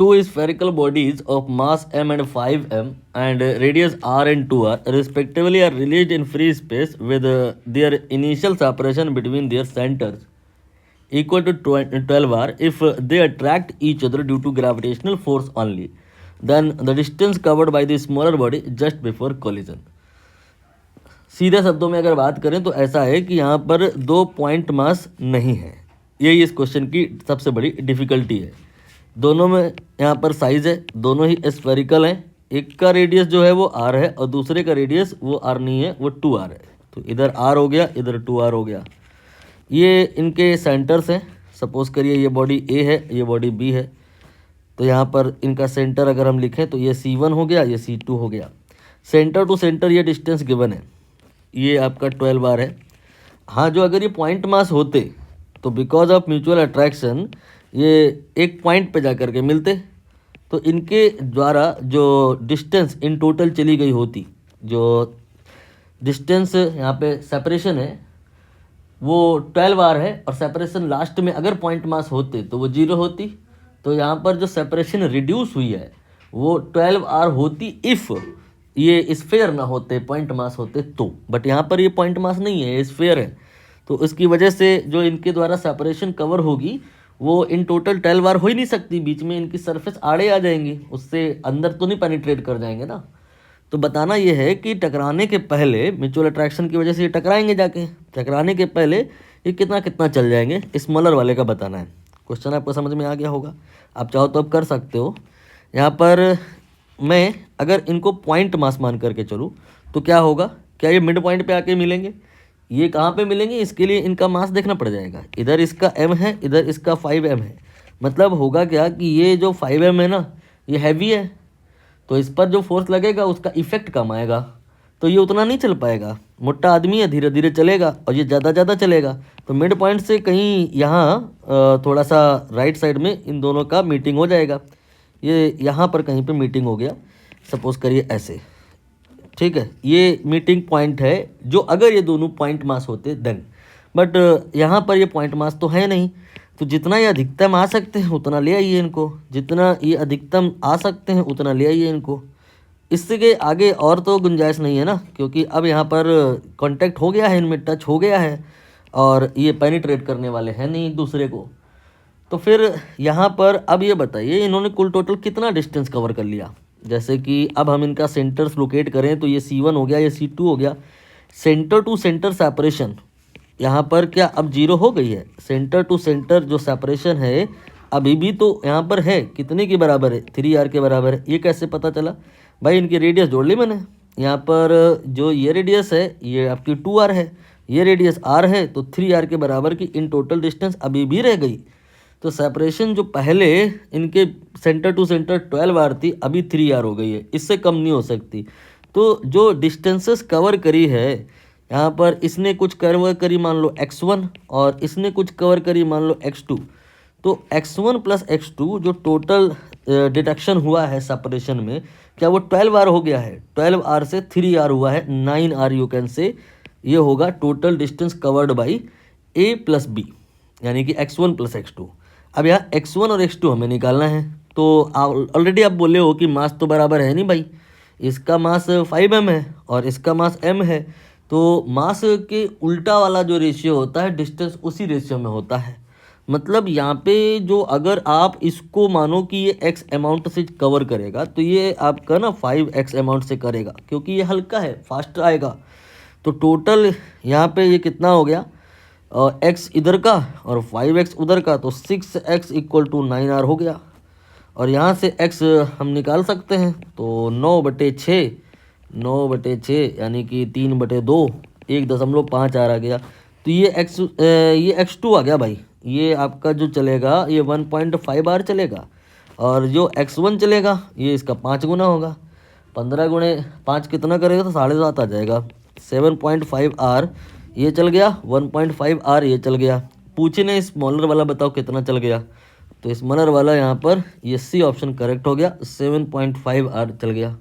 two spherical bodies of mass m and 5m and radius r and 2r respectively are released in free space with their initial separation between their centers equal to 12r if they attract each other due to gravitational force only, then the distance covered by the smaller body just before collision. सीधे शब्दों में अगर बात करें तो ऐसा है कि यहाँ पर दो पॉइंट मास नहीं है। यही इस क्वेश्चन की सबसे बड़ी डिफिकल्टी है। दोनों में यहाँ पर साइज है, दोनों ही स्फेरिकल हैं। एक का रेडियस जो है वो आर है और दूसरे का रेडियस वो आर नहीं है, वो 2r है। तो इधर आर हो गया, इधर 2r हो गया। ये इनके सेंटर्स हैं। सपोज करिए ये बॉडी ए है, ये बॉडी बी है। तो यहाँ पर इनका सेंटर अगर हम लिखें तो ये C1 हो गया, ये C2 हो गया। सेंटर टू सेंटर ये डिस्टेंस गिवन है, ये आपका 12r है। हाँ, जो अगर ये पॉइंट मास होते तो बिकॉज ऑफ म्यूचुअल अट्रैक्शन ये एक पॉइंट पे जा कर के मिलते, तो इनके द्वारा जो डिस्टेंस इन टोटल चली गई होती, जो डिस्टेंस यहाँ पे सेपरेशन है वो 12r है और सेपरेशन लास्ट में अगर पॉइंट मास होते तो वो 0 होती। तो यहाँ पर जो सेपरेशन रिड्यूस हुई है वो 12r होती इफ़ ये स्फेयर ना होते, पॉइंट मास होते तो। बट यहाँ पर ये पॉइंट मास नहीं है, ये स्फेयर है। तो इसकी वजह से जो इनके द्वारा सेपरेशन कवर होगी वो इन टोटल 12r हो ही नहीं सकती। बीच में इनकी सरफेस आड़े आ जाएंगी, उससे अंदर तो नहीं पेनिट्रेट कर जाएंगे ना। तो बताना ये है कि टकराने के पहले म्यूचुअल अट्रैक्शन की वजह से ये टकराएंगे, जाके टकराने के पहले ये कितना कितना चल जाएंगे, स्मॉलर वाले का बताना है। क्वेश्चन आपको समझ में आ गया होगा। आप चाहो तो अब कर सकते हो। यहाँ पर मैं अगर इनको पॉइंट मास मान करके चलूँ तो क्या होगा, क्या ये मिड पॉइंट पे आके मिलेंगे? ये कहाँ पे मिलेंगे, इसके लिए इनका मास देखना पड़ जाएगा। इधर इसका m है, इधर इसका 5m है। मतलब होगा क्या कि ये जो 5m है ना, ये हैवी है, तो इस पर जो फोर्स लगेगा उसका इफेक्ट कम आएगा, तो ये उतना नहीं चल पाएगा। मोटा आदमी है, धीरे धीरे चलेगा और ये ज़्यादा चलेगा। तो मिड पॉइंट से कहीं यहाँ थोड़ा सा राइट साइड में इन दोनों का मीटिंग हो जाएगा। ये यहाँ पर कहीं पे मीटिंग हो गया, सपोज करिए ऐसे, ठीक है। ये मीटिंग पॉइंट है जो अगर ये दोनों पॉइंट मास होते देन। बट यहाँ पर ये पॉइंट मास तो है नहीं, तो जितना ये अधिकतम आ सकते हैं उतना ले आइए इनको, जितना ये अधिकतम आ सकते हैं उतना ले आइए इनको। इससे के आगे और तो गुंजाइश नहीं है ना, क्योंकि अब यहाँ पर कांटेक्ट हो गया है, इनमें टच हो गया है और ये पेनिट्रेट करने वाले हैं नहीं एक दूसरे को। तो फिर यहाँ पर अब ये बताइए इन्होंने कुल टोटल कितना डिस्टेंस कवर कर लिया। जैसे कि अब हम इनका सेंटर्स लोकेट करें तो ये C1 हो गया, ये C2 हो गया। सेंटर टू सेंटर सेपरेशन यहाँ पर क्या अब 0 हो गई है। सेंटर टू सेंटर जो सेपरेशन है अभी भी तो यहाँ पर है, कितने के बराबर है, 3r के बराबर है। ये कैसे पता चला भाई, इनकी रेडियस जोड़ ली मैंने। यहाँ पर जो ये रेडियस है ये आपकी 2r है, ये रेडियस r है, तो 3r के बराबर की इन टोटल डिस्टेंस अभी भी रह गई। तो सेपरेशन जो पहले इनके सेंटर टू सेंटर 12r थी, अभी 3r हो गई है, इससे कम नहीं हो सकती। तो जो डिस्टेंसेस कवर करी है यहाँ पर, इसने कुछ कवर करी मान लो x1 और इसने कुछ कवर करी मान लो x2। तो x1 प्लस x2 जो टोटल डिडक्शन हुआ है सेपरेशन में, क्या वो 12r हो गया है? 12r से 3r हुआ है, 9r यू कैन से। ये होगा total distance covered by a plus b, यानी कि x1 प्लस x2। अब यहाँ x1 और x2 हमें निकालना है। तो ऑलरेडी आप बोले हो कि मास तो बराबर है नहीं भाई, इसका मास 5m है और इसका मास m है। तो मास के उल्टा वाला जो रेशियो होता है डिस्टेंस उसी रेशियो में होता है। मतलब यहाँ पे जो अगर आप इसको मानो कि ये x अमाउंट से कवर करेगा तो ये आपका ना 5x अमाउंट से करेगा, क्योंकि ये हल्का है, फास्ट आएगा। तो टोटल यहाँ पे ये कितना हो गया, x इधर का और 5x उधर का, तो 6x इक्वल टू 9r हो गया। और यहाँ से x हम निकाल सकते हैं, तो 9/6, 9/6 यानी कि 3/2, 1.5r आ गया। तो ये x2 आ गया भाई। ये आपका जो चलेगा ये 1.5r चलेगा और जो x1 चलेगा ये इसका 5 गुना होगा। 15 गुणे 5 कितना करेगा, तो 7.5 आ जाएगा। 7.5r ये चल गया, 1.5r ये चल गया। पूछे नहीं स्मॉलर वाला बताओ कितना चल गया, तो स्मॉलर वाला यहाँ पर ये सी ऑप्शन करेक्ट हो गया, 7.5r चल गया।